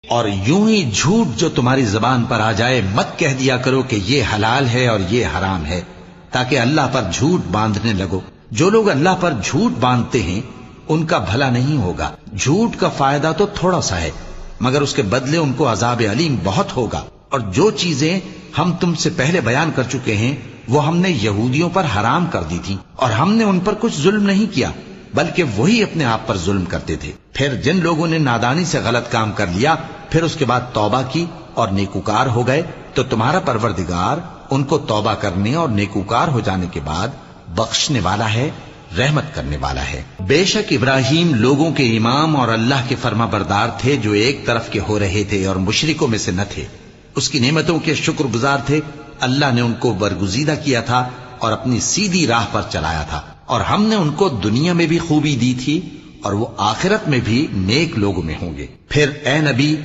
اور یوں ہی جھوٹ جو تمہاری زبان پر آ جائے مت کہہ دیا کرو کہ یہ حلال ہے اور یہ حرام ہے، تاکہ اللہ پر جھوٹ باندھنے لگو۔ جو لوگ اللہ پر جھوٹ باندھتے ہیں ان کا بھلا نہیں ہوگا۔ جھوٹ کا فائدہ تو تھوڑا سا ہے، مگر اس کے بدلے ان کو عذاب علیم بہت ہوگا۔ اور جو چیزیں ہم تم سے پہلے بیان کر چکے ہیں وہ ہم نے یہودیوں پر حرام کر دی تھی، اور ہم نے ان پر کچھ ظلم نہیں کیا بلکہ وہی اپنے آپ پر ظلم کرتے تھے۔ پھر جن لوگوں نے نادانی سے غلط کام کر لیا پھر اس کے بعد توبہ کی اور نیکوکار ہو گئے تو تمہارا پروردگار ان کو توبہ کرنے اور نیکوکار ہو جانے کے بعد بخشنے والا ہے، رحمت کرنے والا ہے۔ بے شک ابراہیم لوگوں کے امام اور اللہ کے فرما بردار تھے جو ایک طرف کے ہو رہے تھے اور مشرکوں میں سے نہ تھے۔ اس کی نعمتوں کے شکر گزار تھے۔ اللہ نے ان کو برگزیدہ کیا تھا اور اپنی سیدھی راہ پر چلایا تھا، اور ہم نے ان کو دنیا میں بھی خوبی دی تھی اور وہ آخرت میں بھی نیک لوگوں میں ہوں گے۔ پھر اے نبی